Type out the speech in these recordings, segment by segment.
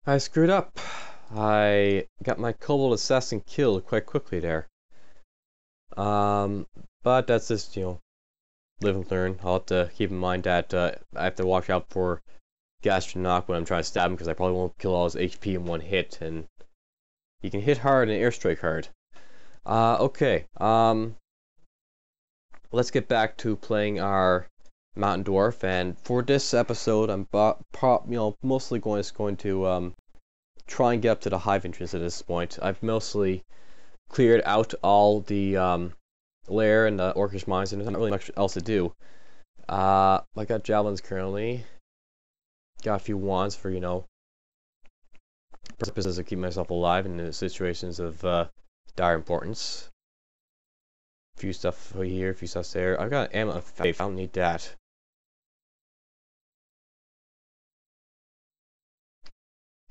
I screwed up. I got my Cobalt Assassin killed quite quickly there. But that's just, live and learn. I'll have to keep in mind that I have to watch out for Gastronaut when I'm trying to stab him, because I probably won't kill all his HP in one hit, and he can hit hard and airstrike hard. Okay. Let's get back to playing our Mountain Dwarf, and for this episode, I'm mostly going to try and get up to the Hive entrance at this point. I've mostly cleared out all the Lair and the Orcish Mines, and there's not really much else to do. I got javelins currently. Got a few wands for, purposes of keeping myself alive in the situations of dire importance. A few stuff here, a few stuff there. I've got an amulet of faith. I don't need that.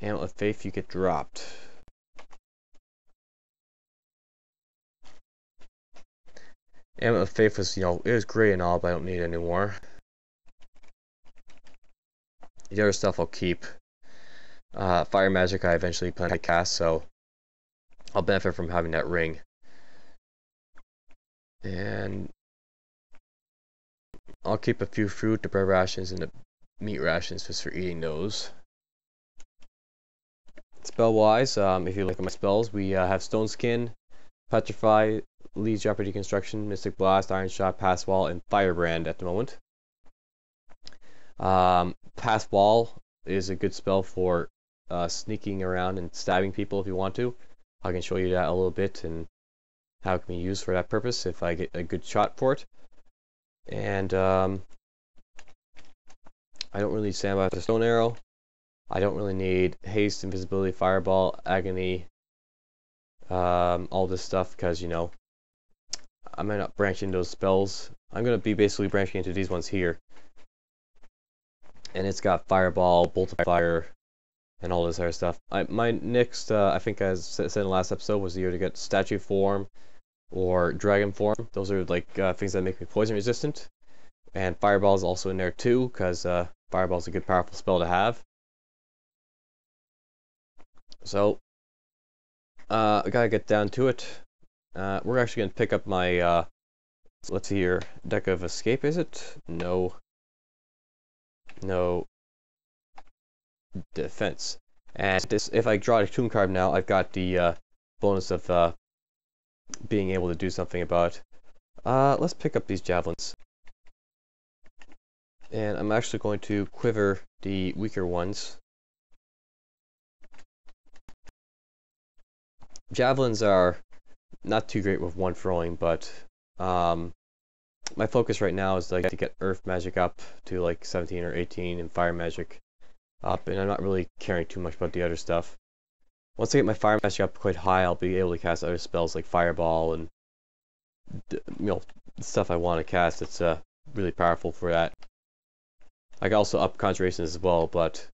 Amulet of faith, you get dropped. Amulet of faith was, it was great and all, but I don't need it anymore. The other stuff I'll keep. Fire magic I eventually plan to cast, so I'll benefit from having that ring. And I'll keep a few fruit, the bread rations, and the meat rations just for eating those. Spell-wise, if you look at my spells, we have Stone Skin, Petrify, Leads Jeopardy Deconstruction, Mystic Blast, Iron Shot, Passwall, and Firebrand at the moment. Passwall is a good spell for sneaking around and stabbing people if you want to. I can show you that a little bit and how it can be used for that purpose if I get a good shot for it. And I don't really stand by the Stone Arrow. I don't really need Haste, Invisibility, Fireball, Agony, all this stuff, because, I might not branch into those spells. I'm going to be basically branching into these ones here. And it's got Fireball, Bolt of Fire, and all this other stuff. My next, I think as said in the last episode, was either to get Statue Form or Dragon Form. Those are like things that make me poison resistant. And Fireball is also in there too, because Fireball is a good powerful spell to have. So, I gotta get down to it. We're actually gonna pick up my, let's see here, Deck of Escape, is it? No. No. Defense. And this, if I draw a tomb card now, I've got the bonus of being able to do something about it. Let's pick up these javelins. And I'm actually going to quiver the weaker ones. Javelins are not too great with one throwing, but my focus right now is like to get Earth Magic up to like 17 or 18 and Fire Magic up, and I'm not really caring too much about the other stuff. Once I get my Fire Magic up quite high, I'll be able to cast other spells like Fireball and stuff I want to cast. It's really powerful for that. I can also up Conjuration as well, but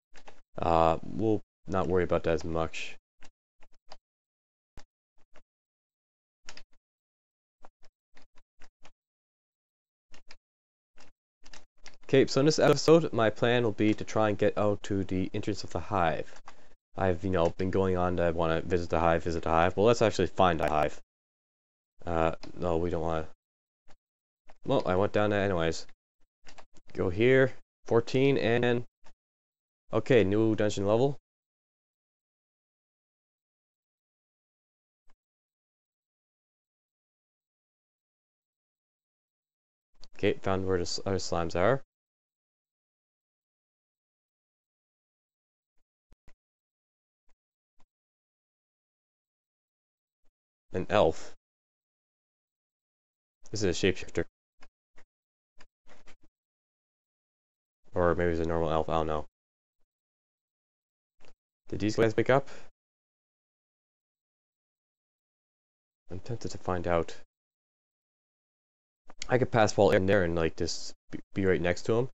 we'll not worry about that as much. Okay, so in this episode, my plan will be to try and get out to the entrance of the Hive. I've, been going on that I want to visit the Hive. Well, let's actually find the Hive. No, we don't want to. Well, I went down there anyways. Go here, 14, and... Okay, new dungeon level. Okay, found where the other slimes are. An elf. This is a shapeshifter. Or maybe it's a normal elf, I don't know. Did these guys pick up? I'm tempted to find out. I could Passwall in there and like just be right next to him.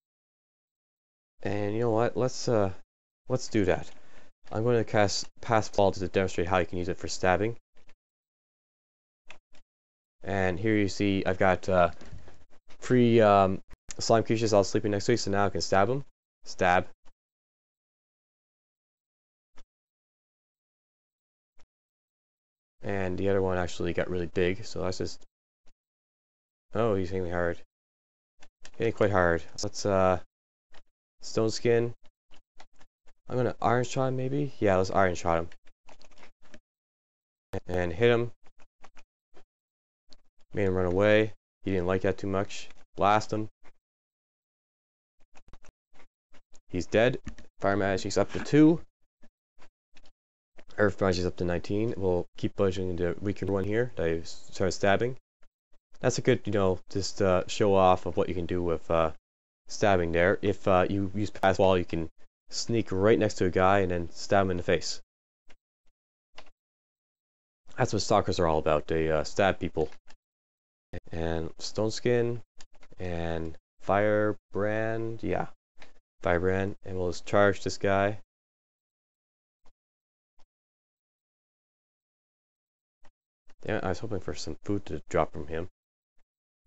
And you know what? Let's do that. I'm going to cast Passwall to demonstrate how you can use it for stabbing. And here you see I've got free slime creatures all sleeping next to me, so now I can stab them. Stab. And the other one actually got really big, so let's just... Oh, he's hitting me hard. Hitting quite hard. Let's, Stone Skin. I'm gonna Iron Shot him, maybe? Yeah, let's Iron Shot him. And hit him. Made him run away. He didn't like that too much. Blast him. He's dead. Fire Magic's up to 2. Earth Magic's up to 19. We'll keep pushing the weaker one here that I started stabbing. That's a good, you know, just show off of what you can do with stabbing there. If you use Passwall, you can sneak right next to a guy and then stab him in the face. That's what stalkers are all about. They stab people. And Stone Skin and Firebrand, yeah, Firebrand, and we'll just charge this guy. Damn it, I was hoping for some food to drop from him.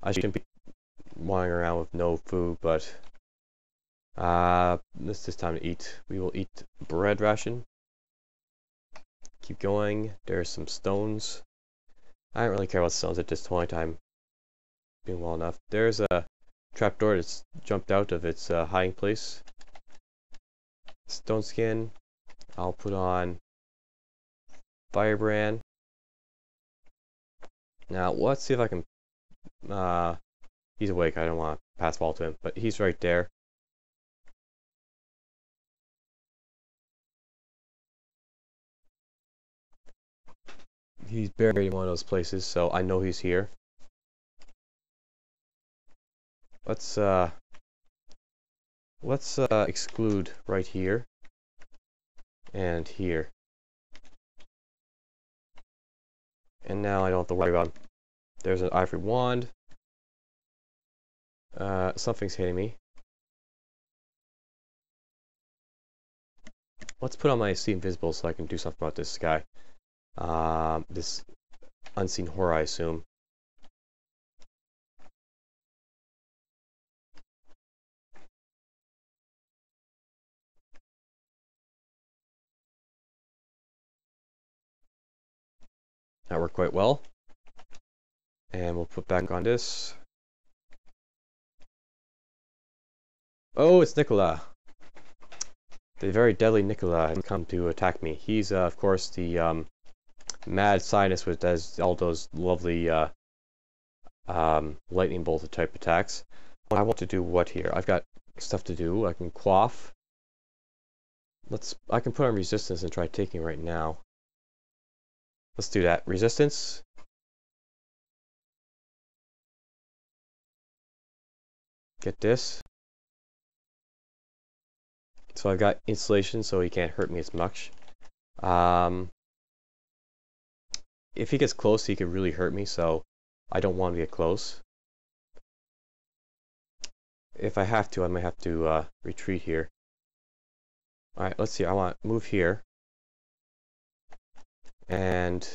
I shouldn't be wandering around with no food, but this is time to eat. We will eat bread ration. Keep going. There's some stones. I don't really care about stones at this point. I'm doing well enough. There's a trapdoor that's jumped out of its hiding place. Stone Skin. I'll put on Firebrand. Now let's see if I can. He's awake. I don't want to pass ball to him, but he's right there. He's buried in one of those places, so I know he's here. Let's exclude right here and here. And now I don't have to worry about him. There's an ivory wand. Something's hitting me. Let's put on my See Invisible so I can do something about this guy. This unseen horror, I assume. That worked quite well. And we'll put back on this. Oh, it's Nikola. The very deadly Nikola has come to attack me. He's, of course, the mad scientist with does all those lovely lightning bolt type attacks. I want to do what here? I've got stuff to do. I can quaff. I can put on resistance and try taking right now. Let's do that. Resistance. Get this. So I've got insulation so he can't hurt me as much. If he gets close, he could really hurt me, so I don't want to get close. If I have to, I might have to retreat here. Alright, let's see. I want to move here. And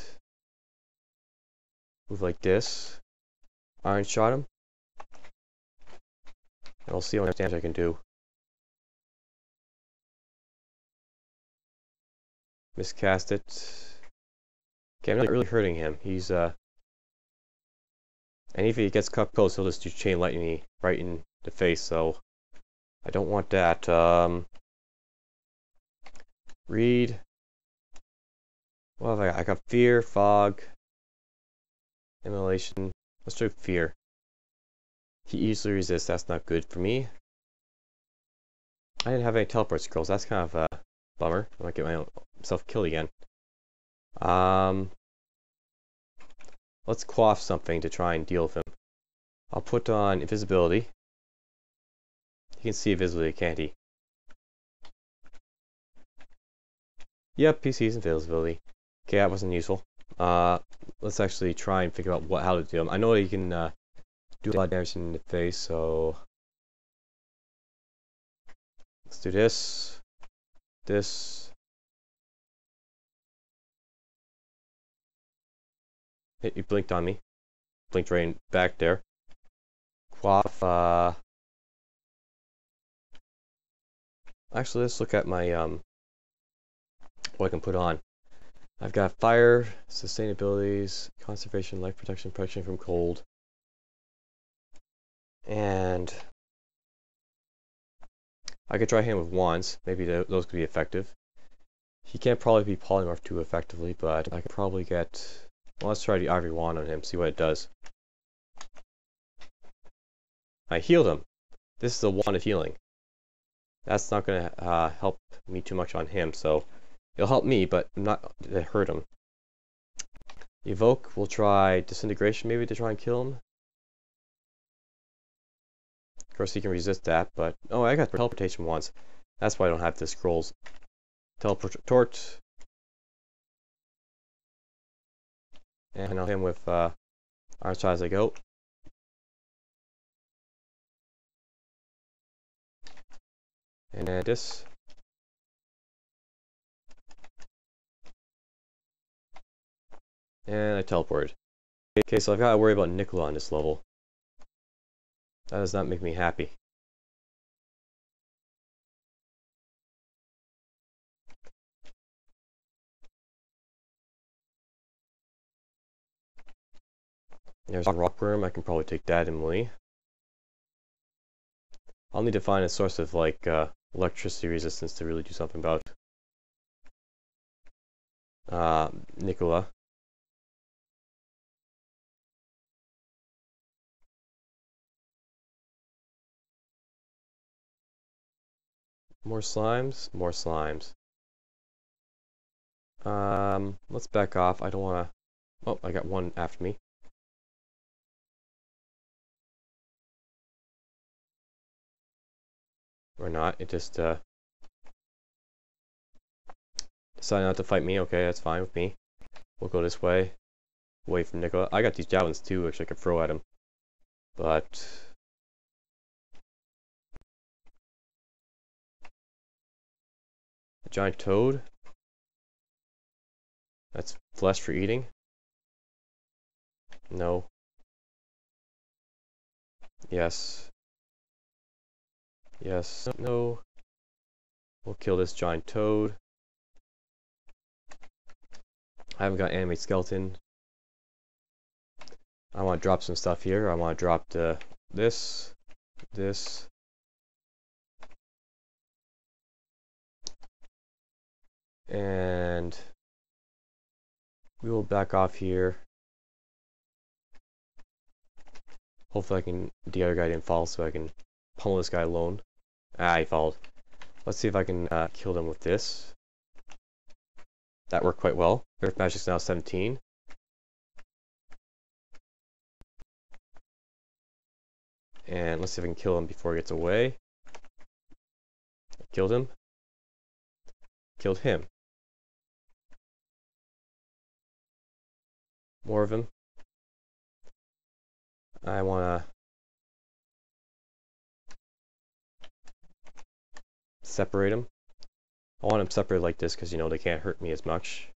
move like this. Iron shot him. And we'll see how much damage I can do. Miscast it. Okay, I'm not really hurting him. He's and if he gets cut close, he'll just do chain lightning me right in the face, so I don't want that. Read. What have I got? I got fear, fog, immolation. Let's try fear. He easily resists. That's not good for me. I didn't have any teleport scrolls. That's kind of a bummer. I might get myself killed again. Let's quaff something to try and deal with him. I'll put on invisibility. He can see invisibility, can't he? Yep, he sees invisibility. Okay, that wasn't useful. Let's actually try and figure out how to do him. I know he can do a lot of damage in the face, so let's do this. This. He blinked on me. Blinked right back there. Quaff. Actually, let's look at my what I can put on. I've got fire, sustainabilities, conservation, life protection, protection from cold. And I could try him with wands. Maybe those could be effective. He can't probably be polymorphed too effectively, but I could probably get... Well, let's try the ivory wand on him, see what it does. I healed him. This is a wand of healing. That's not going to help me too much on him, so it'll help me, but not to hurt him. Evoke, we'll try disintegration maybe to try and kill him. Of course, he can resist that, but... Oh, I got teleportation once. That's why I don't have the scrolls. Teleport. And I'll hit him with Iron Shot as I go. And then this. And I teleported. Okay, so I've got to worry about Nikola on this level. That does not make me happy. There's a rockworm, I can probably take that in melee. I'll need to find a source of like electricity resistance to really do something about Nikola. More slimes, more slimes. Let's back off. I don't want to... Oh, I got one after me. Or not, it just decided not to fight me. Okay, that's fine with me. We'll go this way, away from Nikola. I got these javelins too, which I could throw at him. But... a giant toad? That's flesh for eating? No. Yes. Yes. No. We'll kill this giant toad. I haven't got animate skeleton. I want to drop some stuff here. I want to drop this. And we will back off here. Hopefully the other guy didn't fall so I can pummel this guy alone. Ah, he followed. Let's see if I can kill them with this. That worked quite well. Earth Magic's now 17. And let's see if I can kill him before he gets away. Killed him. Killed him. More of him. I want to separate them. I want them separated like this because, you know, they can't hurt me as much.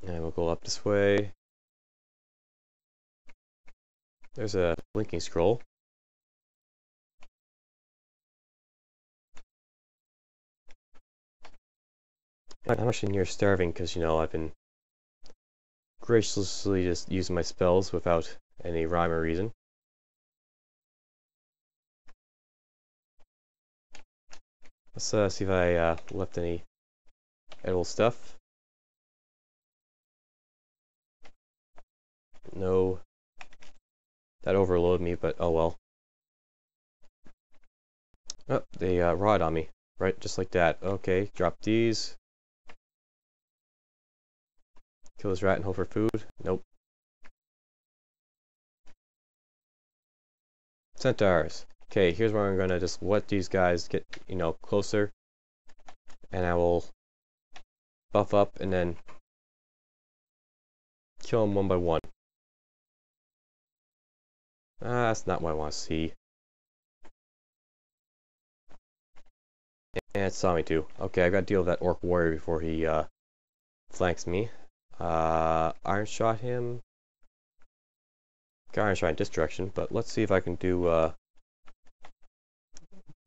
And we'll go up this way. There's a blinking scroll. I'm actually near starving because, you know, I've been graciously just using my spells without any rhyme or reason. Let's see if I left any edible stuff. No. That overloaded me, but oh well. Oh, they rod on me. Right, just like that. Okay, drop these. Kill this rat and hope for food. Nope. Centaurs. Okay, here's where I'm gonna just let these guys get, you know, closer. And I will buff up and then kill them one by one. That's not what I want to see. And it saw me too. Okay, I gotta deal with that orc warrior before he flanks me. Iron shot him. Garnish in this direction, but let's see if I can do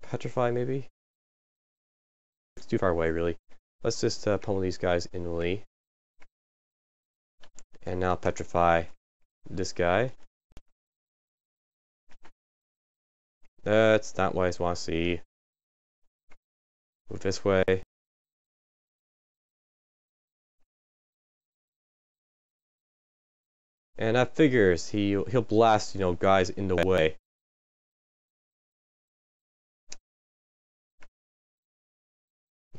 Petrify maybe? It's too far away really. Let's just pummel these guys inwardly. And now Petrify this guy. That's not what I want to see. Move this way. And that figures he'll blast, guys in the way.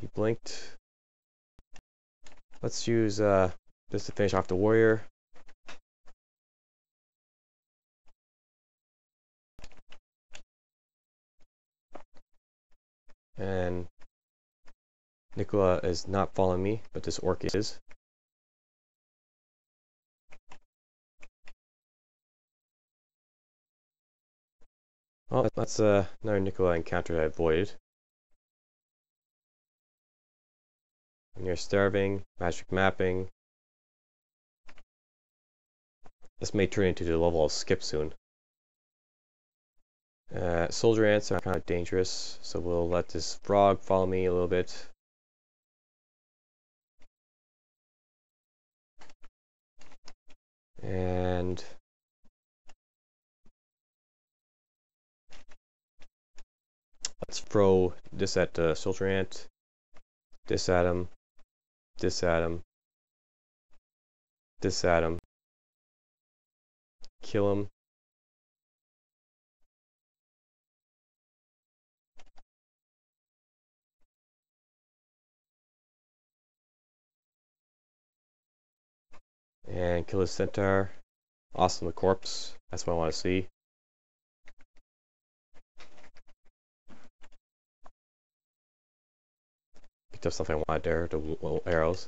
He blinked. Let's use this to finish off the warrior. And Nikola is not following me, but this orc is. Well, that's another Nikola encounter I avoided. Near starving, magic mapping. This may turn into the level I'll skip soon. Soldier ants are kind of dangerous, so we'll let this frog follow me a little bit. And let's throw this at the soldier ant, this at him, this at him, this at him, kill him. And kill his centaur. Awesome, the corpse. That's what I want to see. Picked up something I wanted there, the little arrows.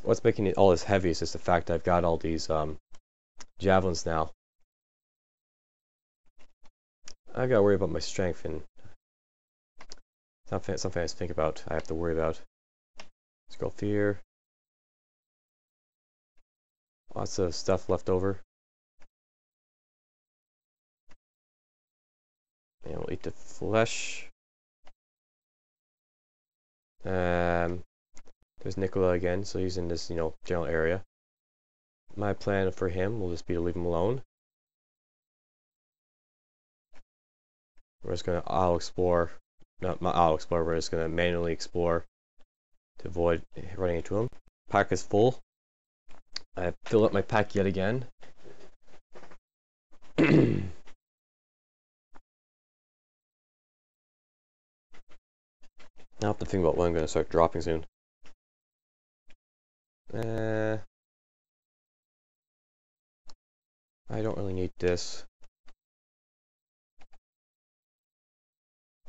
What's making it all this heavy is just the fact that I've got all these javelins now. I gotta worry about my strength, and something I have to think about. I have to worry about. Let's go fear. Lots of stuff left over. And we'll eat the flesh. There's Nikola again, so he's in this, general area. My plan for him will just be to leave him alone. We're just gonna auto-explore. Not auto-explore, we're just gonna manually explore to avoid running into him. Pack is full. I filled up my pack yet again. Now I have to think about when I'm going to start dropping soon. I don't really need this.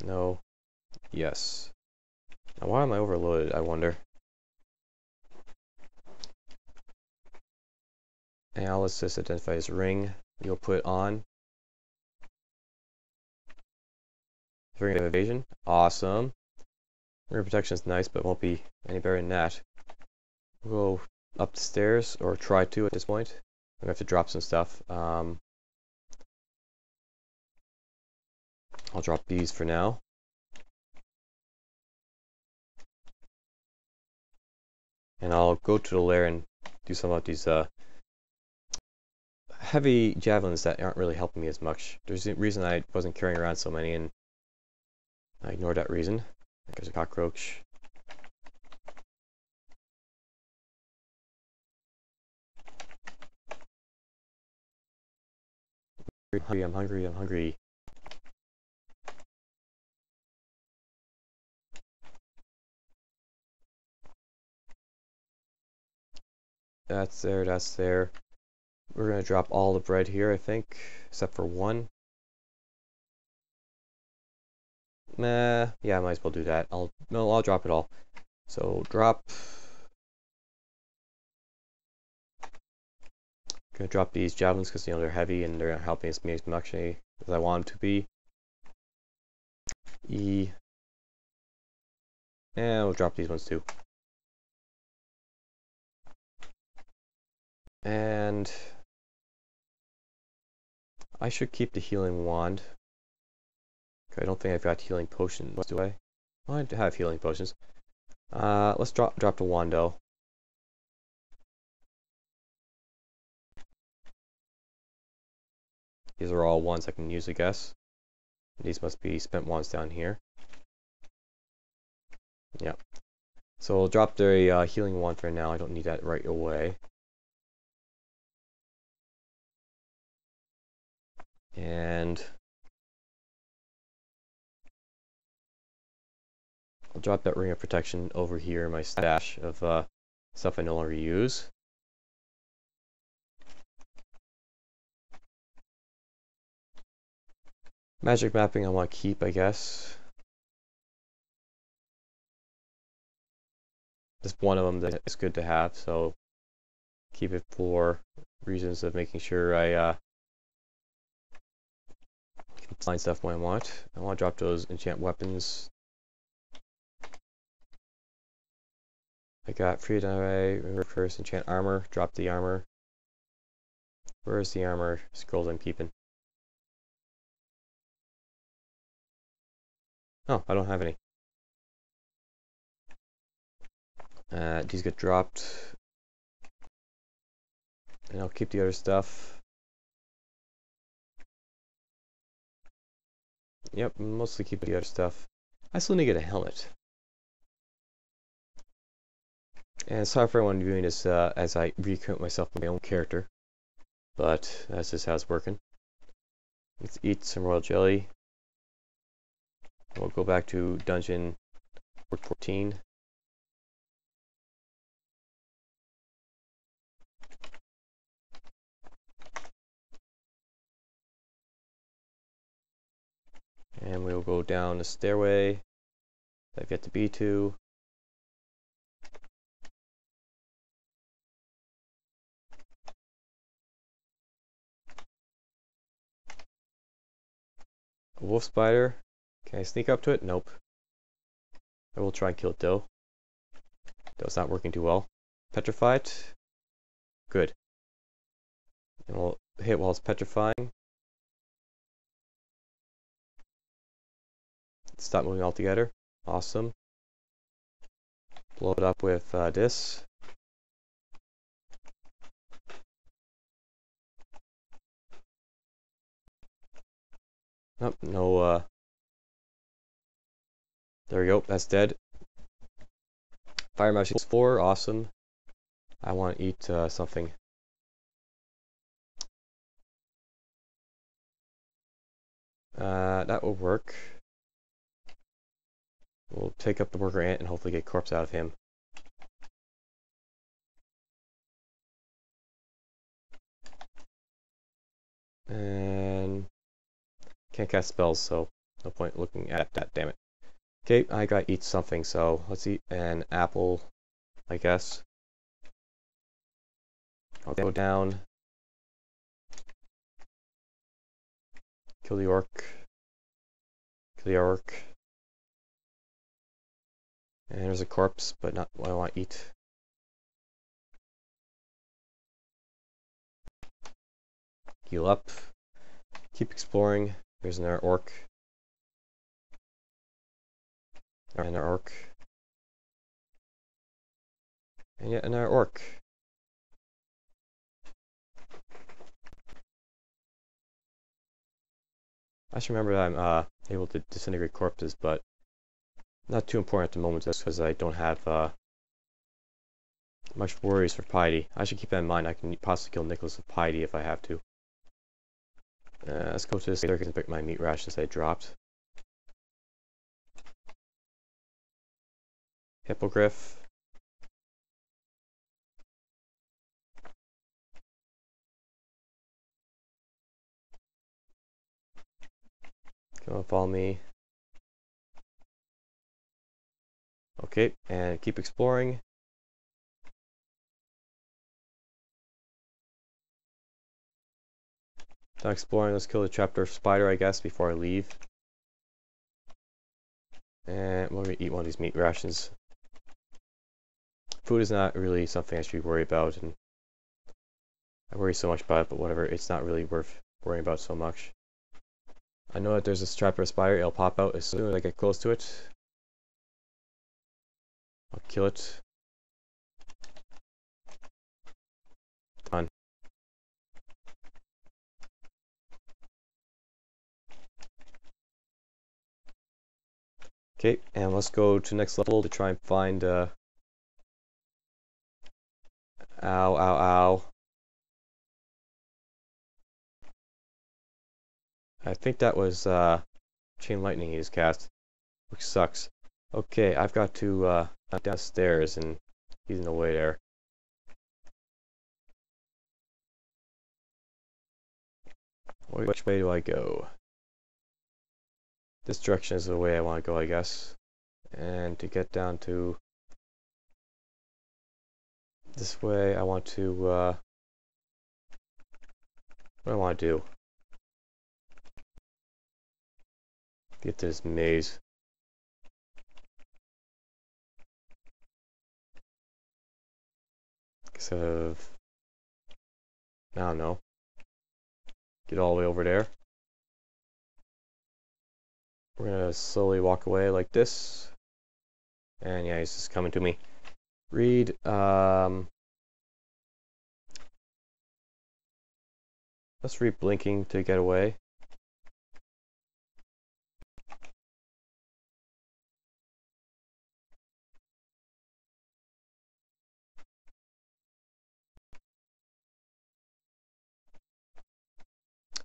No. Yes. Now why am I overloaded, I wonder? Now let's just identify his ring. You'll put it on. Ring of evasion. Awesome. Ring of protection is nice, but won't be any better than that. We'll go up the stairs, or try to at this point. I'm gonna have to drop some stuff. I'll drop these for now. And I'll go to the lair and do some of these heavy javelins that aren't really helping me as much. There's a reason I wasn't carrying around so many, and I ignored that reason. There's a cockroach. I'm hungry, I'm hungry. That's there, that's there. We're gonna drop all the bread here, I think, except for one. Nah, yeah, I might as well do that. I'll drop it all. So drop. Gonna drop these javelins because they're heavy and they're not helping me as much as I want them to be. E. And we'll drop these ones too. And I should keep the healing wand. I don't think I've got healing potions, do I? Well, I have healing potions. Let's drop the wand though. These are all wands I can use, I guess. These must be spent wands down here. Yeah. So I'll drop the healing wand for now. I don't need that right away. And I'll drop that ring of protection over here in my stash of stuff I no longer use. Magic mapping I want to keep, I guess. Just one of them that is good to have, so keep it for reasons of making sure I can find stuff when I want. I want to drop those enchant weapons. I got freedom array, first enchant armor, drop the armor. Where's the armor scrolls I'm keeping? Oh, I don't have any. These get dropped. And I'll keep the other stuff. Yep, mostly keep the other stuff. I still need to get a helmet. And sorry for everyone viewing this as I recreate myself with my own character. But that's just how it's working. Let's eat some royal jelly. We'll go back to dungeon 14. And we'll go down the stairway that I've yet to be to. A wolf spider. Can I sneak up to it? Nope. I will try and kill it though. That's not working too well. Petrified. Good. And we'll hit while it's petrifying. Stop moving altogether. Awesome. Blow it up with this. Nope, no, there we go, that's dead. Fire magic 4, awesome. I want to eat something. That will work. We'll take up the worker ant and hopefully get corpse out of him. And can't cast spells, so no point looking at that, damn it. Okay, I gotta eat something, so let's eat an apple, I guess. I'll go down. Kill the orc. Kill the orc. And there's a corpse, but not what I want to eat. Heal up. Keep exploring. There's another orc. And another orc. And yet another orc. I should remember that I'm able to disintegrate corpses, but not too important at the moment just because I don't have much worries for piety. I should keep that in mind. I can possibly kill Nicholas with piety if I have to. Let's go to this circus and pick my meat rations I dropped. Hippogriff. Come on, follow me. Okay, and keep exploring. Done exploring, let's kill the chapter spider, I guess, before I leave. And we're gonna eat one of these meat rations. Food is not really something I should worry about, and I worry so much about it, but whatever, it's not really worth worrying about so much. I know that there's a trapper spire. It'll pop out as soon as I get close to it. I'll kill it. Done. Okay, and let's go to next level to try and find ow, ow, ow. I think that was chain lightning he's cast, which sucks. Okay, I've got to knock down the stairs and he's in the way there. Which way do I go? This direction is the way I want to go, I guess. And to get down to this way, I want to, what do I want to do? Get to this maze. Instead of, I don't know. Get all the way over there. We're gonna slowly walk away like this. And yeah, he's just coming to me. Read, let's read blinking to get away.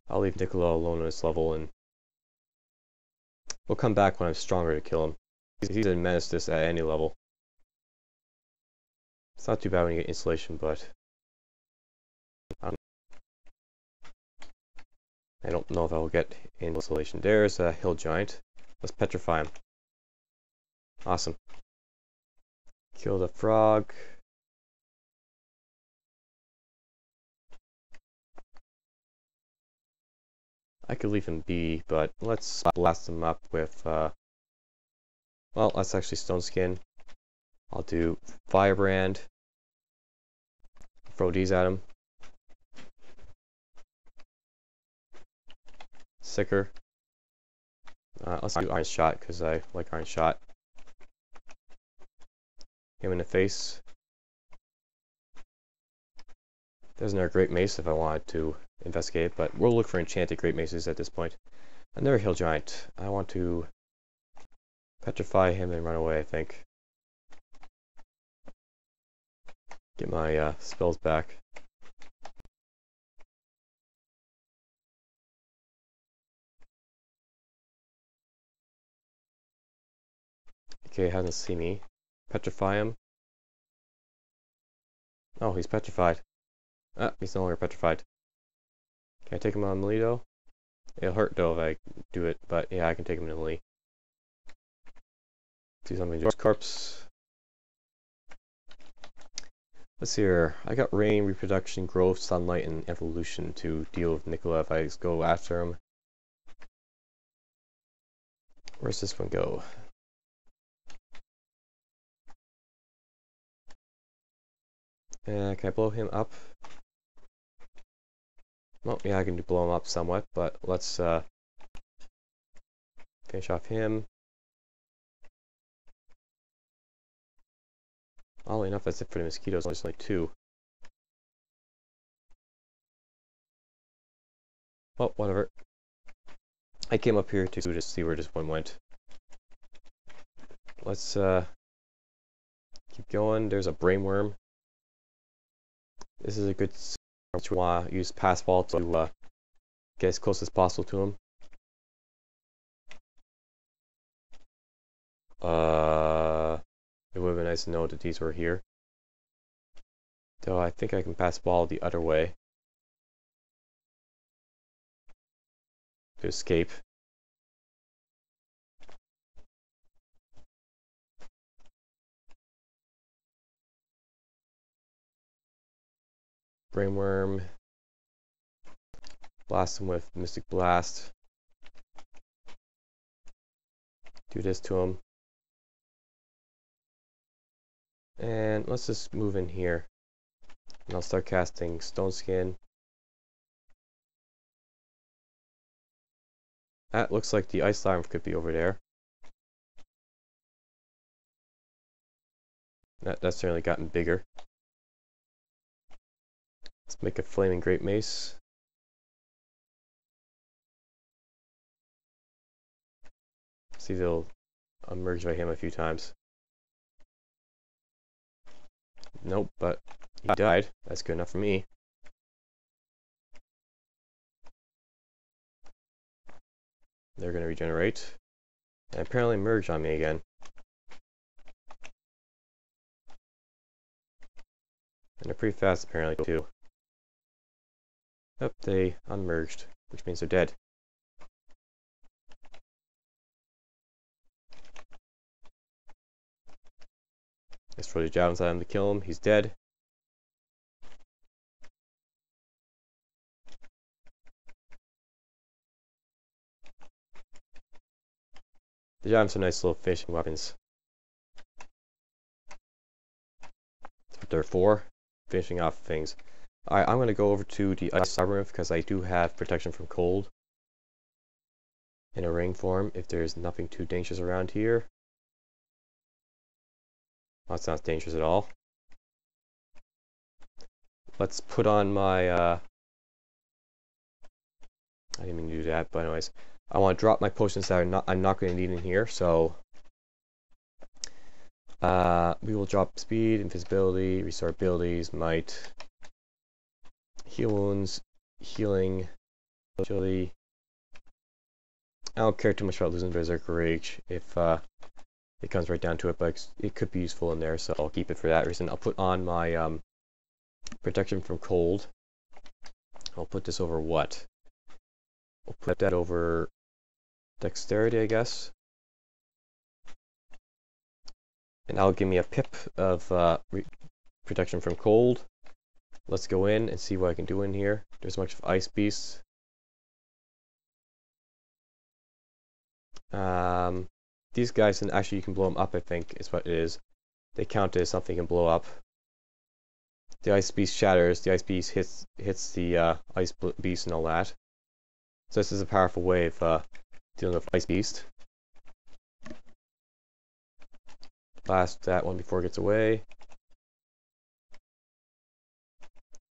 I'll leave Nikola alone on this level, and we'll come back when I'm stronger to kill him. He's a menace this at any level. It's not too bad when you get insulation, but I don't know if I'll get insulation. There's a hill giant. Let's petrify him. Awesome. Kill the frog. I could leave him be, but let's blast him up with, well, that's actually stone skin. I'll do firebrand. Throw these at him. Sicker. Let's do iron shot because I like iron shot. Him in the face. There's another great mace if I wanted to investigate, but we'll look for enchanted great maces at this point. Another hill giant. I want to petrify him and run away, I think. Get my spells back. Okay, hasn't seen me. Petrify him. Oh, he's petrified. Ah, he's no longer petrified. Can I take him on melee though? It'll hurt though if I do it, but yeah, I can take him in melee. See something to do. Corpse. Let's see here. I got rain, reproduction, growth, sunlight, and evolution to deal with Nikola if I go after him. Where's this one go? Can I blow him up? Well, yeah, I can blow him up somewhat, but let's finish off him. Oddly enough, that's it for the mosquitoes. There's only 2. Well, whatever. I came up here to just see where this one went. Let's keep going. There's a brainworm. This is a good which we want to use Passwall to get as close as possible to him. It would have been nice to know that these were here. Though I think I can Passwall the other way to escape. Brainworm. Blast him with Mystic Blast. Do this to him. And let's just move in here. And I'll start casting Stone Skin. That looks like the ice larva could be over there. That's certainly gotten bigger. Let's make a flaming great mace. See if it'll emerge by him a few times. Nope, but he died. That's good enough for me. They're going to regenerate. And apparently merge on me again. And they're pretty fast apparently too. Yep, they unmerged, which means they're dead. Let's throw the javelins at him to kill him. He's dead. The javelins are nice little finishing weapons. That's what they're for, finishing off things. Alright, I'm going to go over to the ice labyrinth because I do have protection from cold in a ring form if there's nothing too dangerous around here. Well, that's not dangerous at all. Let's put on my, I didn't mean to do that, but anyways. I want to drop my potions that I'm not going to need in here, so we will drop speed, invisibility, restore abilities, might, heal wounds, healing, agility. I don't care too much about losing Berserker Rage if it comes right down to it, but it could be useful in there, so I'll keep it for that reason. I'll put on my protection from cold. I'll put this over what? We'll put that over dexterity, I guess. And that'll give me a pip of protection from cold. Let's go in and see what I can do in here. There's a bunch of ice beasts. These guys, and actually you can blow them up, I think is what it is. They count as something you can blow up. The ice beast shatters, the ice beast hits the ice beast and all that. So this is a powerful way of dealing with ice beast. Blast that one before it gets away.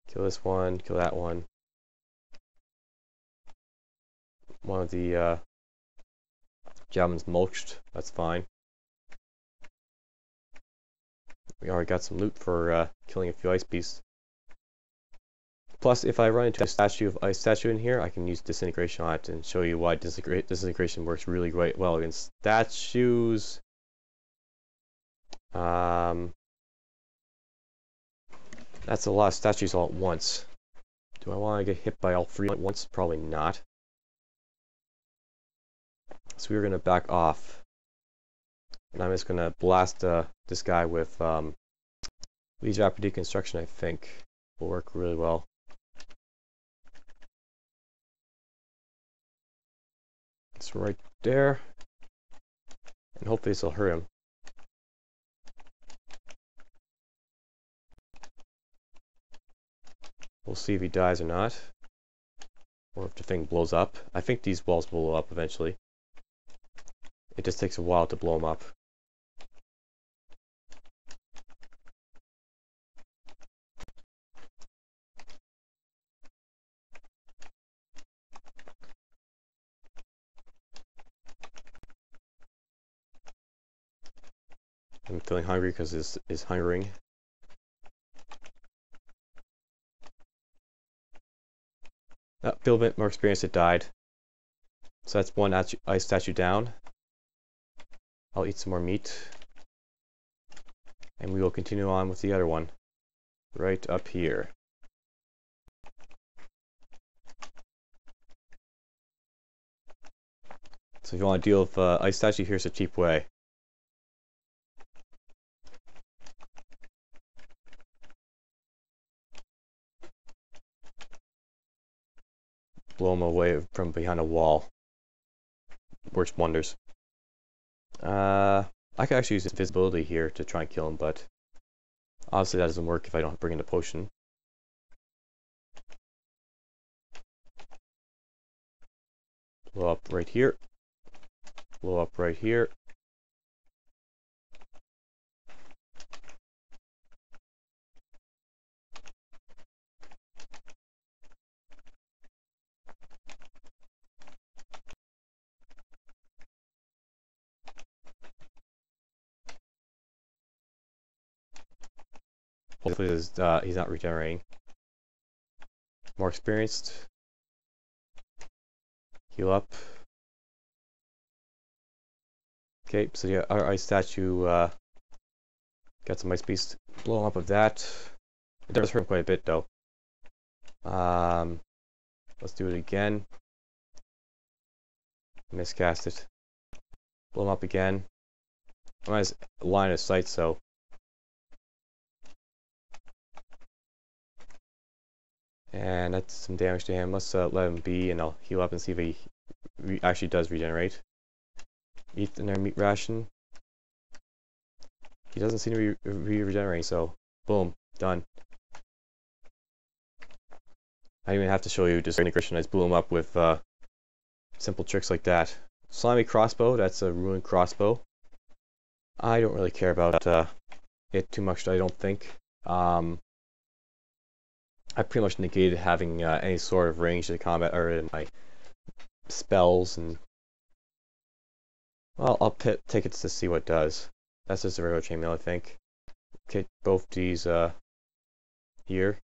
Kill this one, kill that one. One of the javelins mulched, that's fine. We already got some loot for killing a few ice beasts. Plus, if I run into a statue of ice statue in here, I can use disintegration on it and show you why disintegration works really great well against statues. That's a lot of statues all at once. Do I want to get hit by all three at once? Probably not. So we're going to back off. And I'm just going to blast this guy with Leads Rapid Deconstruction, I think. Will work really well. It's right there. And hopefully this will hurt him. We'll see if he dies or not. Or if the thing blows up. I think these walls blow up eventually. It just takes a while to blow them up. I'm feeling hungry because this is hungering. Feel a bit more experience, it died. So that's one ice statue down. I'll eat some more meat. And we will continue on with the other one. Right up here. So if you want to deal with ice statue, here's a cheap way. Blow them away from behind a wall. Works wonders. I could actually use invisibility here to try and kill him, but obviously that doesn't work if I don't bring in a potion. Blow up right here. Blow up right here. Hopefully he's not regenerating. More experienced. Heal up. Okay, so yeah, our ice statue got some ice beast blowing up of that. It does hurt him quite a bit though. Let's do it again. Miscast it. Blow him up again. I'm on his line of sight, so and that's some damage to him. Let's let him be, and I'll heal up and see if he actually does regenerate. Eat another meat ration. He doesn't seem to be regenerating, so boom, done. I don't even have to show you, just Nikola. I just blew him up with simple tricks like that. Slimy crossbow, that's a ruined crossbow. I don't really care about it too much, I don't think. I pretty much negated having any sort of range to combat or in my spells, and well, I'll take it to see what it does. That's just a regular chainmail, I think. Okay, both these here.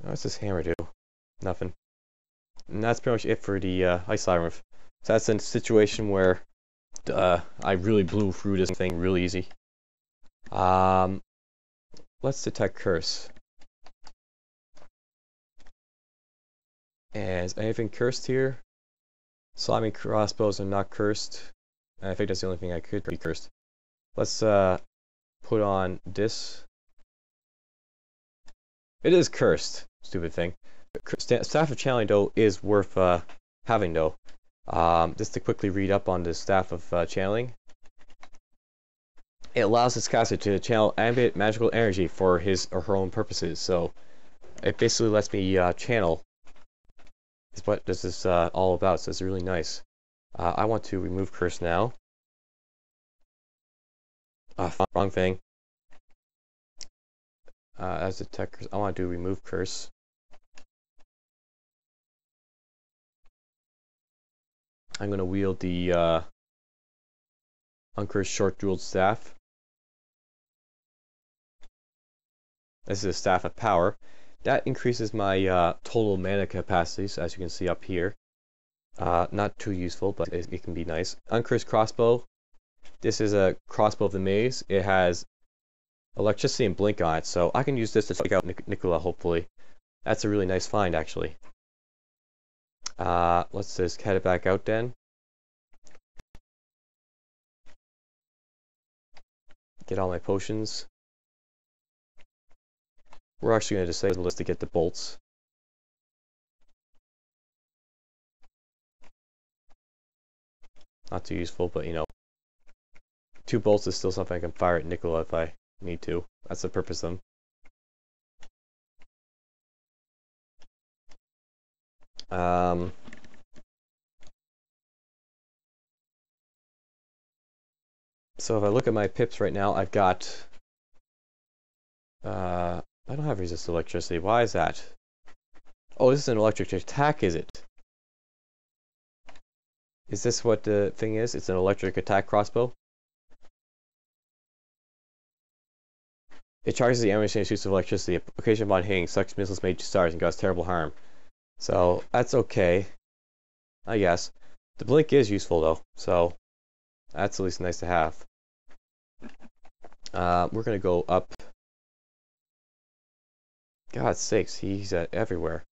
What's this hammer do? Nothing. And that's pretty much it for the ice siren. So that's a situation where I really blew through this thing really easy. Let's detect curse. And is anything cursed here? Slimy crossbows are not cursed. And I think that's the only thing I could be cursed. Let's put on this. It is cursed. Stupid thing. Staff of Channeling though is worth having though. Just to quickly read up on the Staff of Channeling. It allows its caster to channel ambient magical energy for his or her own purposes. So it basically lets me channel. Is what this is all about. So it's really nice. I want to remove curse now. Wrong thing. As a tech, I want to do remove curse. I'm going to wield the uncursed short jeweled staff. This is a staff of power. That increases my total mana capacities, as you can see up here. Not too useful, but it can be nice. Uncursed crossbow. This is a crossbow of the maze. It has electricity and blink on it, so I can use this to take out Nikola, hopefully. That's a really nice find, actually. Let's just head it back out then. Get all my potions. We're actually going to disable this to get the bolts. Not too useful, but you know. 2 bolts is still something I can fire at Nikola if I need to. That's the purpose of them. So if I look at my pips right now, I've got I don't have resist electricity. Why is that? Oh, this is an electric attack, is it? Is this what the thing is? It's an electric attack crossbow? It charges the ammunition use of electricity. Occasion upon hitting, sucks missiles made to stars and cause terrible harm. So that's okay, I guess. The blink is useful though, so that's at least nice to have. We're gonna go up. God's sakes, he's everywhere.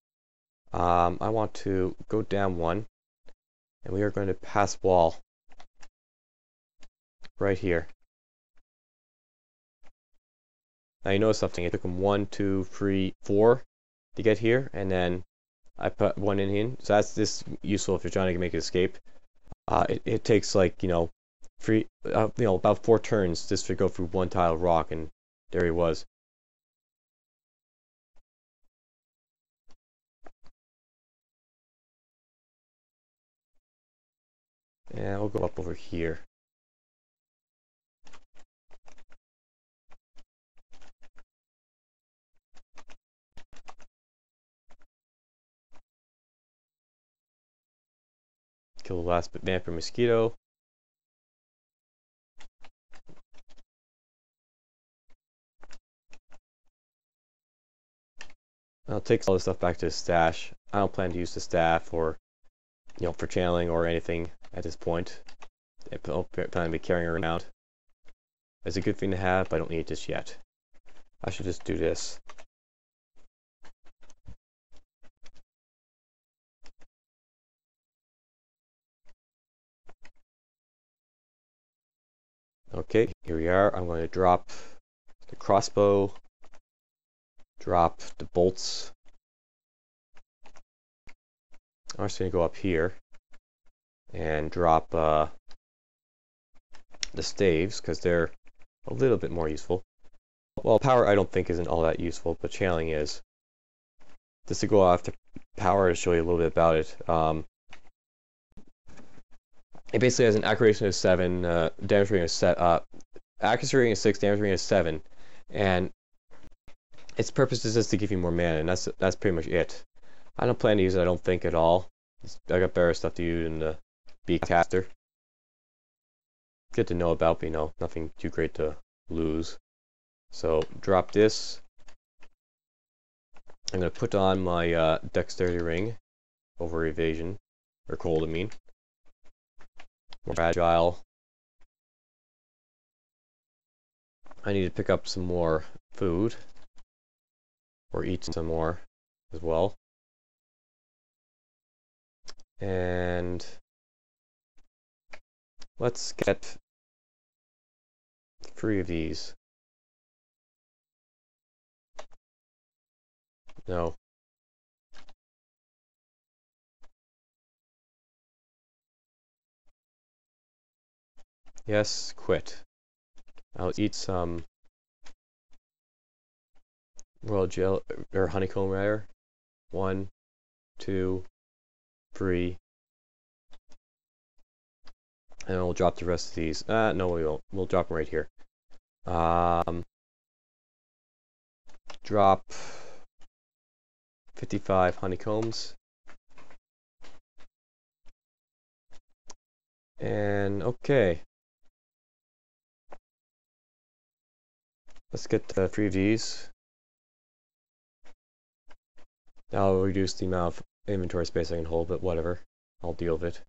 I want to go down 1, and we are going to pass wall right here. Now you notice something. It took him 1, 2, 3, 4 to get here, and then I put 1 in here. So that's this useful if you're trying to make an escape. It takes like about 4 turns just to go through 1 tile of rock, and there he was. And we'll go up over here. Kill the last vampire mosquito. I'll take all this stuff back to the stash. I don't plan to use the staff or, for channeling or anything at this point. I don't plan to be carrying around. It's a good thing to have, but I don't need it just yet. I should just do this. Okay, here we are. I'm going to drop the crossbow, drop the bolts. I'm just going to go up here and drop the staves, because they're a little bit more useful. Well, power I don't think isn't all that useful, but channeling is. Just to go after power to show you a little bit about it. It basically has an accuracy of 7, damage rating of accuracy rating of 6, damage rating of 7, and its purpose is just to give you more mana, and that's pretty much it. I don't plan to use it, I don't think, at all. I got better stuff to use in the Beakcaster. Good to know about, but nothing too great to lose. So drop this. I'm going to put on my dexterity ring over evasion, or cold, I mean. More agile. I need to pick up some more food, or eat some more as well. And let's get 3 of these. No. Yes, quit. I'll eat some royal gel or honeycomb rather. 1, 2, 3. And we'll drop the rest of these. No, we won't. We'll drop them right here. Drop 55 honeycombs. And okay. Let's get 3 of these. That'll reduce the amount of inventory space I can hold, but whatever. I'll deal with it.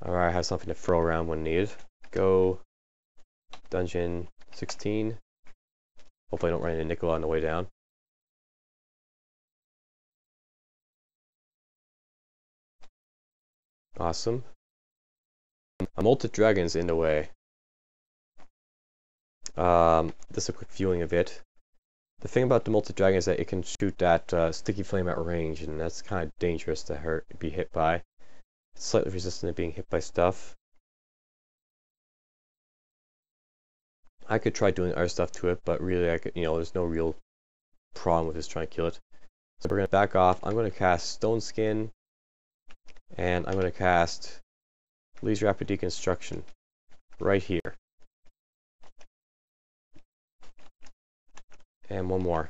Alright, I have something to throw around when needed. Go dungeon 16. Hopefully I don't run into Nikola on the way down. Awesome. A Mottled Dragon's in the way. Just a quick viewing of it. The thing about the Mottled Dragon is that it can shoot that sticky flame at range, and that's kind of dangerous to be hit by. It's slightly resistant to being hit by stuff. I could try doing other stuff to it, but really, there's no real problem with just trying to kill it. So we're going to back off. I'm going to cast Stone Skin, and I'm going to cast Lee's Rapid Deconstruction right here. And one more.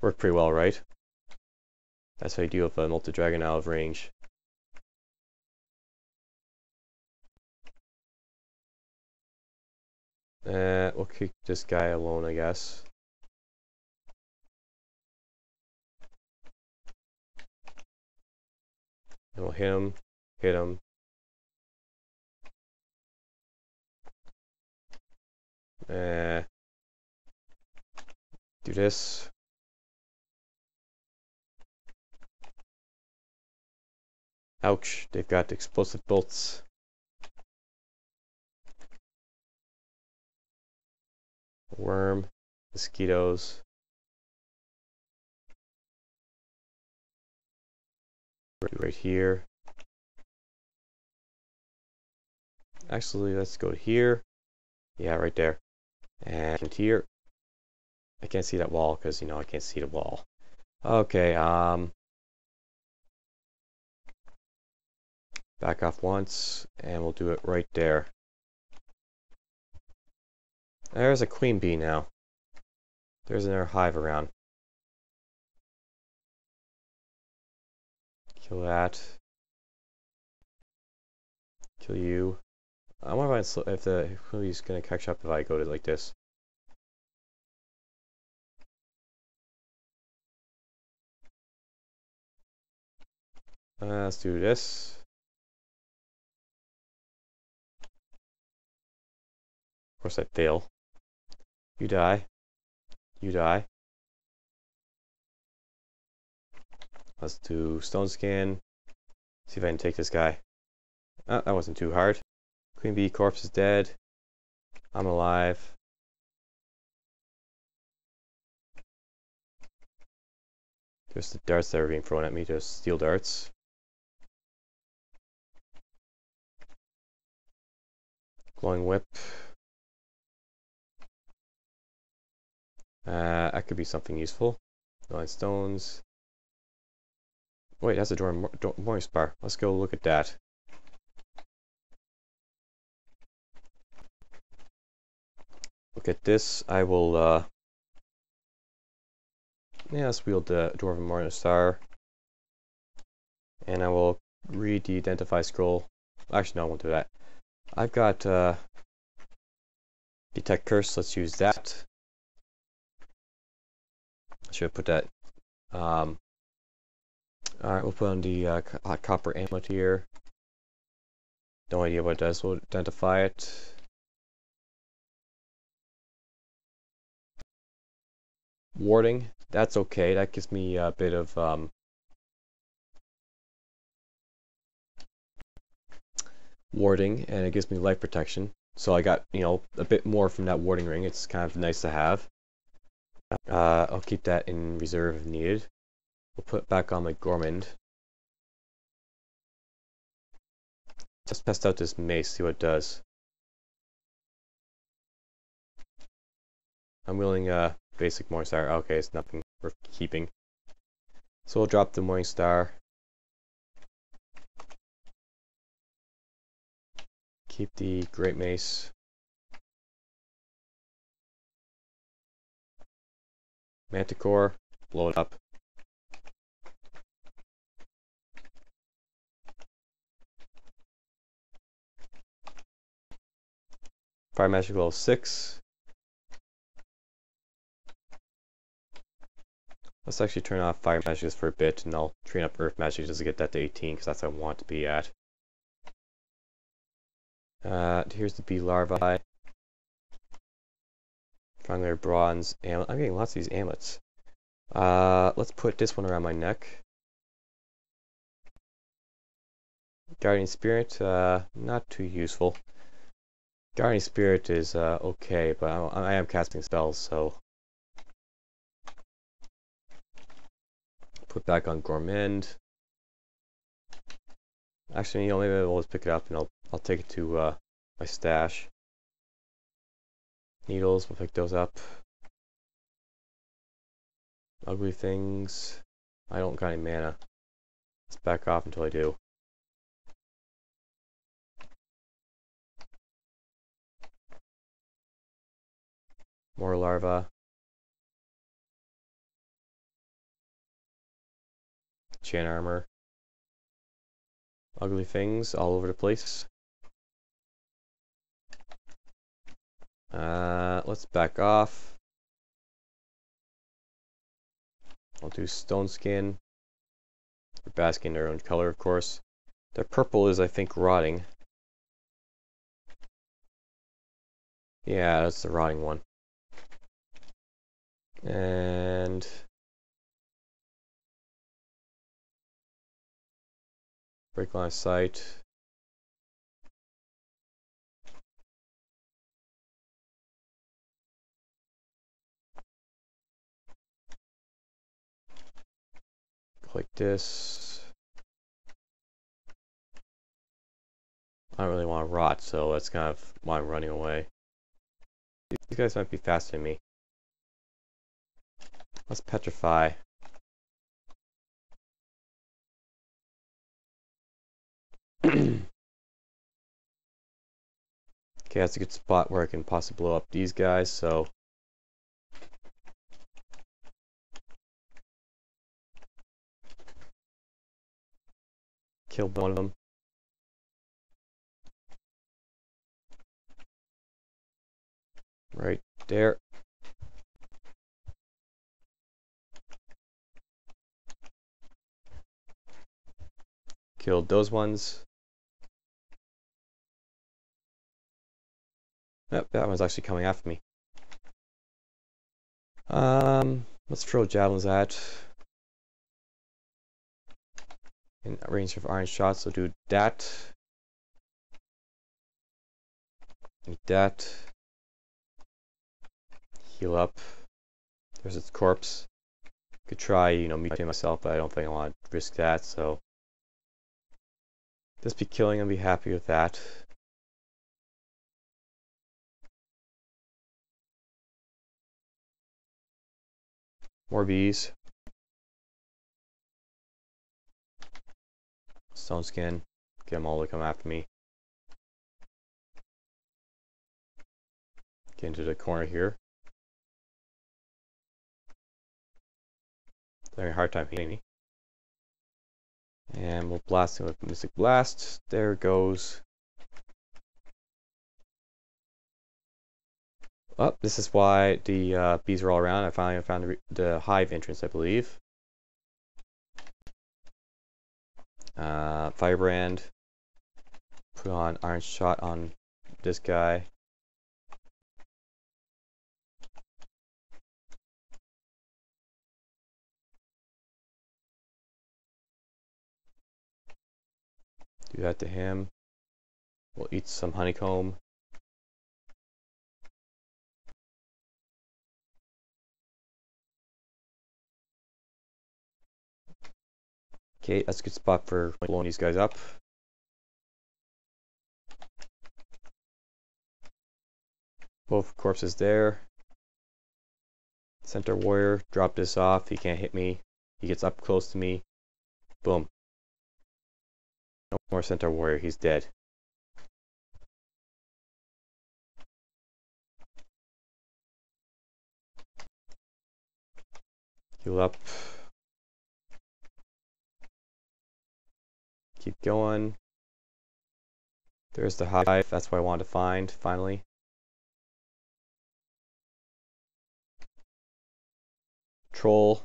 Worked pretty well, right? That's how you deal with a Mottled Dragon out of range. We'll keep this guy alone, I guess. And we'll hit him. Do this. Ouch, they've got explosive bolts. Worm, mosquitoes. Right here. Actually, let's go to here. Yeah, right there. And here. I can't see that wall because, I can't see the wall. Okay, Back off once, and we'll do it right there. There's a queen bee now. There's another hive around. Kill that. Kill you. I wonder if the queen's gonna catch up if I go to like this. Let's do this. Of course I fail. You die. You die. Let's do stone skin. See if I can take this guy. That wasn't too hard. Queen bee corpse is dead. I'm alive. There's the darts that are being thrown at me. Just steel darts. Glowing whip. That could be something useful. 9 stones. Wait, that's a morning spar. Let's go look at that. Look at this. I will, yeah, let's wield the Dwarven Morning Star. And I will read the Identify Scroll. Actually, no, I won't do that. I've got, Detect Curse. Let's use that. I should have put that. Alright, we'll put on the copper amulet here. No idea what it does. We'll identify it. Warding. That's okay. That gives me a bit of warding, and it gives me life protection. So I got, you know, a bit more from that warding ring. It's kind of nice to have. I'll keep that in reserve if needed. We'll put it back on my Gourmand. Just test out this mace, see what it does. I'm wielding a basic Morning Star. Okay, it's nothing worth keeping. So we'll drop the Morning Star. Keep the Great Mace. Manticore, blow it up. Fire Magic level 6. Let's actually turn off Fire Magic just for a bit, and I'll train up Earth Magic just to get that to 18, because that's what I want to be at. Here's the bee larvae. Triangular bronze amulet. I'm getting lots of these amulets. Let's put this one around my neck. Guardian Spirit, not too useful. Guardian Spirit is okay, but I am casting spells, so put back on Gourmand. Actually, you know, maybe I'll just pick it up and I'll take it to my stash. Needles, we'll pick those up. Ugly things. I don't got any mana. Let's back off until I do. More larvae. Chain armor. Ugly things all over the place. Let's back off. I'll do stone skin. They're basking in their own color, of course. The purple is, I think, rotting. Yeah, that's the rotting one. And break line of sight. Like this. I don't really want to rot, so that's kind of why I'm running away. These guys might be faster than me. Let's petrify. Okay, that's a good spot where I can possibly blow up these guys, so kill one of them. Right there. Killed those ones. Yep, that one's actually coming after me. Let's throw javelins at. In range of iron shots, so do that. Eat that. Heal up. There's its corpse. Could try, mutate myself, but I don't think I want to risk that, so just be killing and be happy with that. More bees. Stone skin. Get them all to come after me. Get into the corner here. They're having a hard time hitting me. And we'll blast him with Mystic Blast. There it goes. Oh, this is why the bees are all around. I finally found the hive entrance, I believe. Firebrand. Put on Iron Shot on this guy. Do that to him. We'll eat some honeycomb. Okay, that's a good spot for blowing these guys up. Both corpses there. Centaur warrior, drop this off. He can't hit me. He gets up close to me. Boom. No more Centaur warrior. He's dead. Heal up. Keep going. There's the hive. That's what I wanted to find, finally. Troll.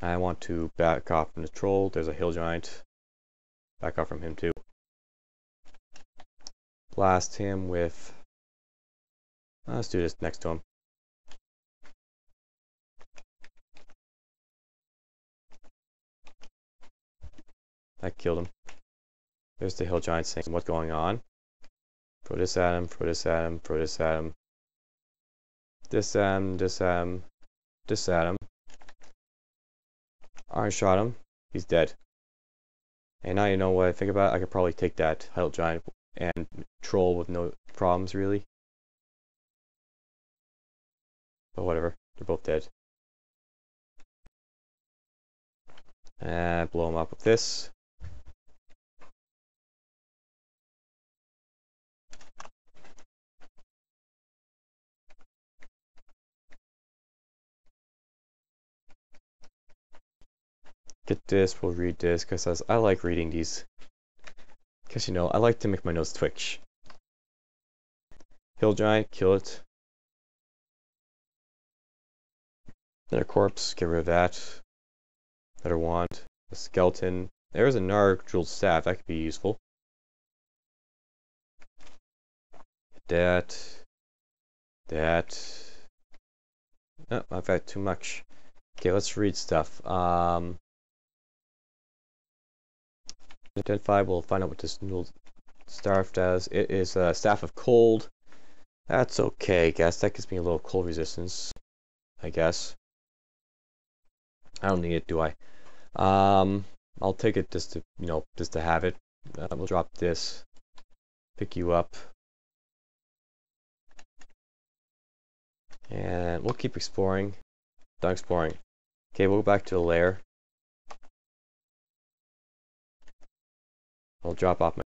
I want to back off from the troll. There's a hill giant. Back off from him too. Blast him with... let's do this next to him. That killed him. There's the hill giant saying, what's going on? Throw this at him, throw this at him, throw this at him. This at him, this at him, this at him. Iron shot him. He's dead. And now you know what I think about it. I could probably take that hill giant and troll with no problems, really. But whatever. They're both dead. And blow him up with this. Get this, we'll read this, because I like reading these. Because, I like to make my nose twitch. Hill giant, kill it. Another corpse, get rid of that. Another wand. A skeleton. There's a Narg jeweled staff, that could be useful. That. Oh, I've had too much. Okay, let's read stuff. Identify, we'll find out what this new staff does. It is a staff of cold. That's okay, I guess. That gives me a little cold resistance, I guess. I don't need it, do I? I'll take it just to, just to have it. We'll drop this. Pick you up. And we'll keep exploring. Done exploring. Okay, we'll go back to the lair. I'll drop off my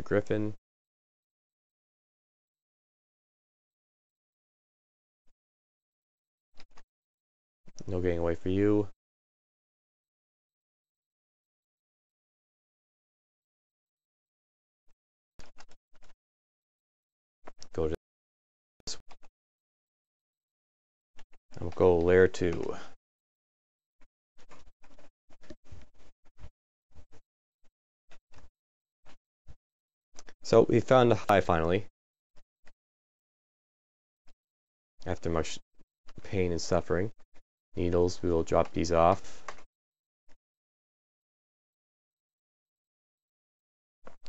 griffin. No getting away for you. Go to this. I'll go layer 2. So we found the hive finally. After much pain and suffering. Needles, we will drop these off.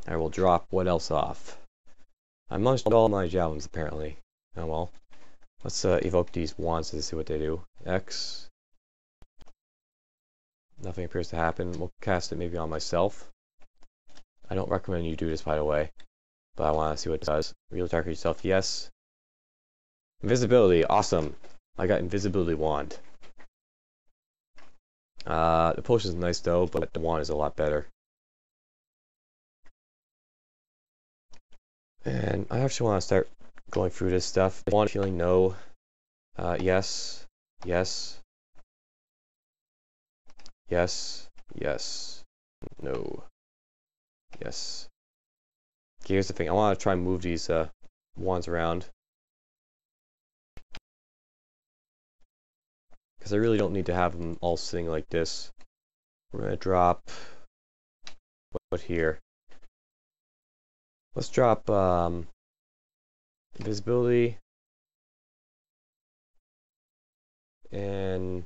I will drop what else off? I munched all my javelins apparently. Oh well. Let's evoke these wands to see what they do. X. Nothing appears to happen. We'll cast it maybe on myself. I don't recommend you do this, by the way. But I want to see what it does. Real darker yourself, yes. Invisibility, awesome. I got invisibility wand. The potion is nice though, but the wand is a lot better. And I actually want to start going through this stuff. Wand healing, no. Yes. Yes. Yes. Yes. No. Yes. Okay, here's the thing. I want to try and move these wands around. Because I really don't need to have them all sitting like this. We're going to drop... what here? Let's drop invisibility. And...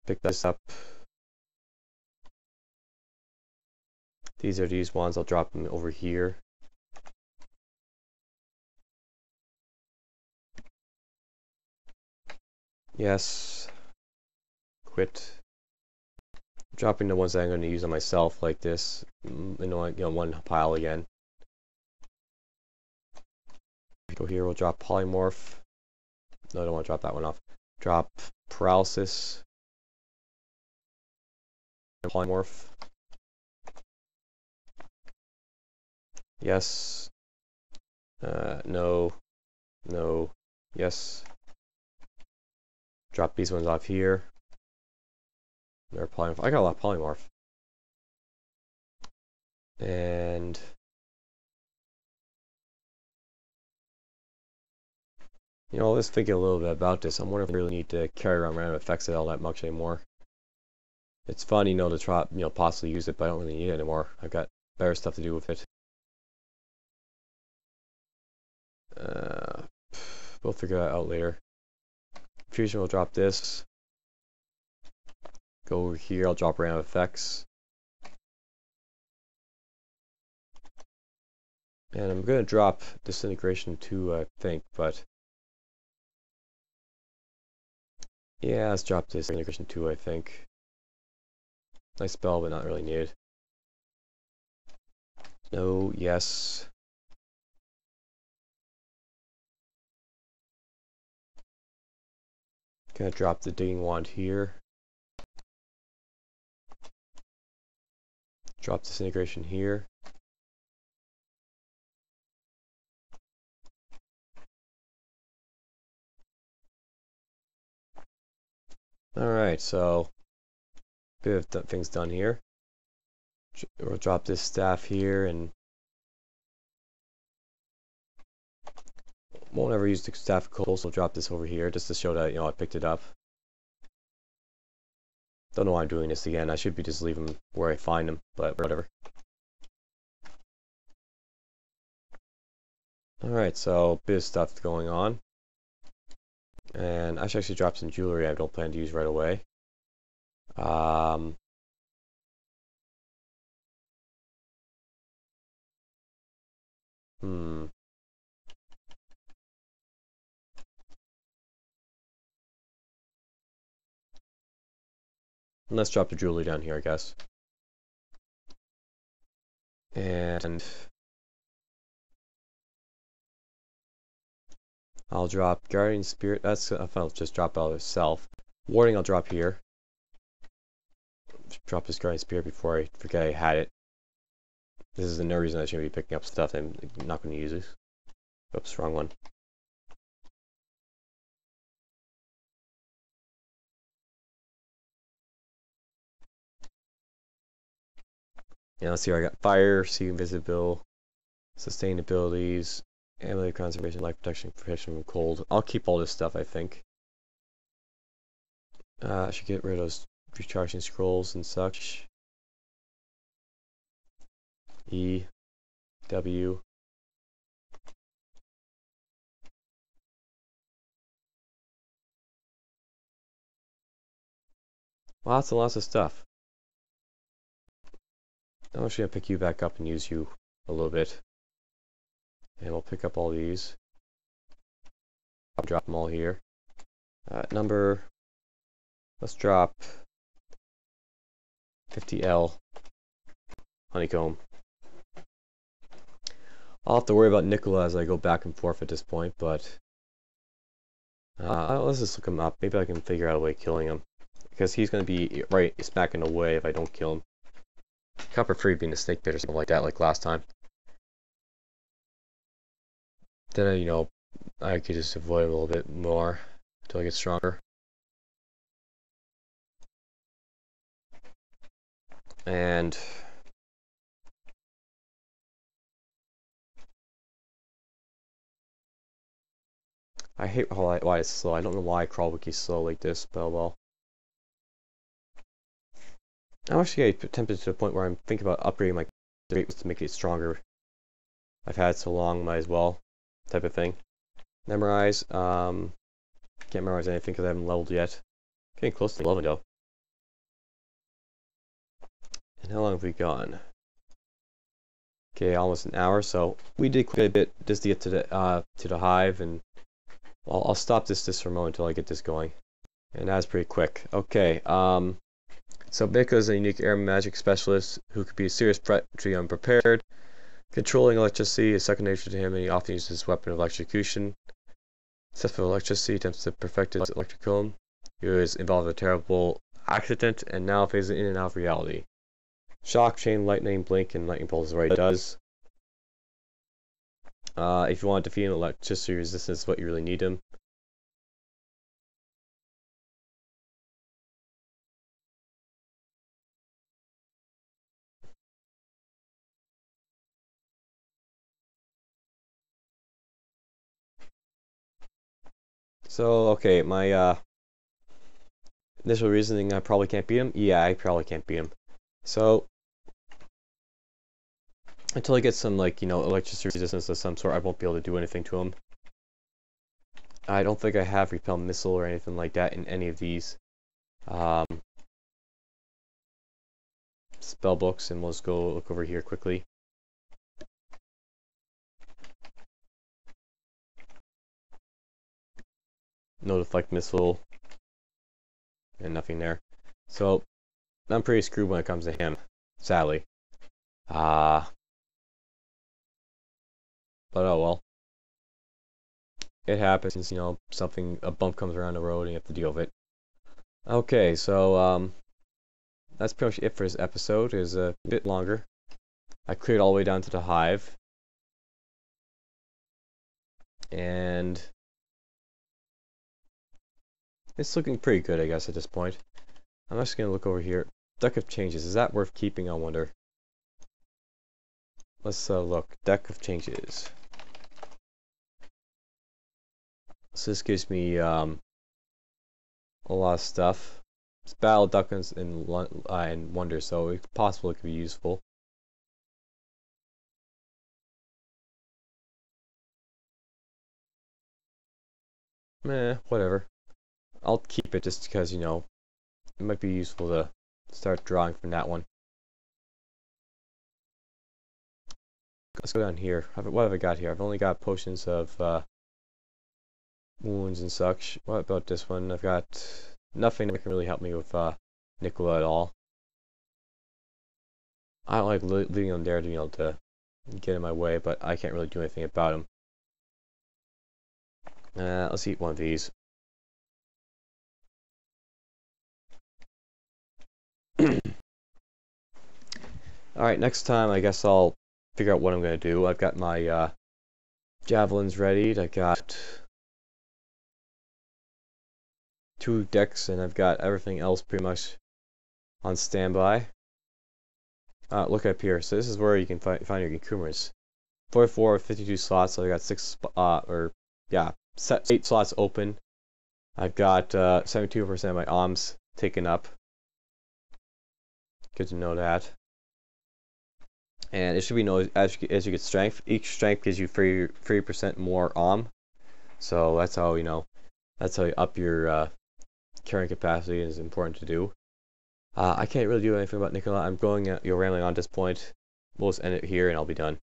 pick this up. These are these ones. I'll drop them over here. Yes. Quit. Dropping the ones that I'm going to use on myself like this in one pile again. Go here. We'll drop polymorph. No, I don't want to drop that one off. Drop paralysis. Polymorph. Yes. No. No. Yes. Drop these ones off here. They're polymorph. I got a lot of polymorph. And let's think a little bit about this. I'm wondering if I really need to carry around random effects all that much anymore. It's fun, to try, possibly use it, but I don't really need it anymore. I've got better stuff to do with it. We'll figure that out later. Fusion will drop this. Go over here, I'll drop random effects. And I'm going to drop Disintegration too, I think, but... yeah, let's drop Disintegration too, I think. Nice spell, but not really needed. No, yes. Gonna drop the digging wand here. Drop Disintegration here. Alright, so bit of things done here. We'll drop this staff here and won't ever use the staff coal, so drop this over here just to show that I picked it up. Don't know why I'm doing this again. I should be just leaving them where I find them, but whatever. Alright, so bit of stuff going on. And I should actually drop some jewelry I don't plan to use right away. Let's drop the jewelry down here, I guess. And I'll drop Guardian Spirit. I'll just drop out of itself. Warding I'll drop here. Drop this Guardian Spirit before I forget I had it. This is no reason I shouldn't be picking up stuff I'm not going to use this. Oops, wrong one. Yeah, let's see here. I got Fire, See Invisible, Sustain abilities, Amulet Conservation, Life Protection, Protection from Cold. I'll keep all this stuff, I think. I should get rid of those recharging scrolls and such. E, W. Lots and lots of stuff. I'm actually going to pick you back up and use you a little bit. And we'll pick up all these. I'll drop them all here. Let's drop 50L Honeycomb. I'll have to worry about Nikola as I go back and forth at this point, but let's just look him up. Maybe I can figure out a way of killing him. Because he's going to be right smack in the way if I don't kill him. Copper free being a snake pit or something like that, like last time. Then I could just avoid him a little bit more until I get stronger. And I hate why it's slow. I don't know why Crawl Wiki's slow like this, but well. I'm actually tempted to the point where I'm thinking about upgrading my rates to make it stronger. I've had it so long, might as well, type of thing. Memorize. Can't memorize anything because I haven't leveled yet. Getting close to leveling though. And how long have we gone? Okay, almost an hour. So we did quite a bit just to get to the hive, and I'll stop this for a moment until I get this going. And that's pretty quick. Okay. So Nikola is a unique air magic specialist who could be a serious threat to the unprepared. Controlling electricity is second nature to him, and he often uses his weapon of electrocution. Except for electricity, attempts to perfect his electricum. He was involved in a terrible accident and now phases in and out of reality. Shock, chain, lightning, blink, and lightning bolt is what he does. If you want to defeat him, electricity resistance is what you really need him. So, okay, my initial reasoning, I probably can't beat him. Yeah, I probably can't beat him. So, until I get some, electricity resistance of some sort, I won't be able to do anything to him. I don't think I have Repel Missile or anything like that in any of these spell books, and we'll just go look over here quickly. No Deflect Missile, and nothing there. So, I'm pretty screwed when it comes to him, sadly. But oh well. It happens, a bump comes around the road and you have to deal with it. Okay, so, that's pretty much it for this episode. It was a bit longer. I cleared all the way down to the hive. And it's looking pretty good, I guess, at this point. I'm just going to look over here. Deck of Changes. Is that worth keeping, I wonder? Let's look. Deck of Changes. So this gives me a lot of stuff. It's Battle, Duckins, and Wonder, so it's possible it could be useful. Whatever. I'll keep it just because, it might be useful to start drawing from that one. Let's go down here. What have I got here? I've only got potions of wounds and such. What about this one? I've got nothing that can really help me with Nikola at all. I don't like leaving him there to be able to get in my way, but I can't really do anything about him. Let's eat one of these. Alright, next time I guess I'll figure out what I'm going to do. I've got my javelins readied. I got 2 decks, and I've got everything else pretty much on standby. Look up here. So this is where you can find your Ikumas. 44 52 slots, so I got 8 slots open. I've got 72% of my OMs taken up. Good to know that. And it should be known as you get strength. Each strength gives you 3% more OM. So that's how you up your carrying capacity. Is important to do. I can't really do anything about Nikola. I'm going rambling on at this point. We'll just end it here and I'll be done.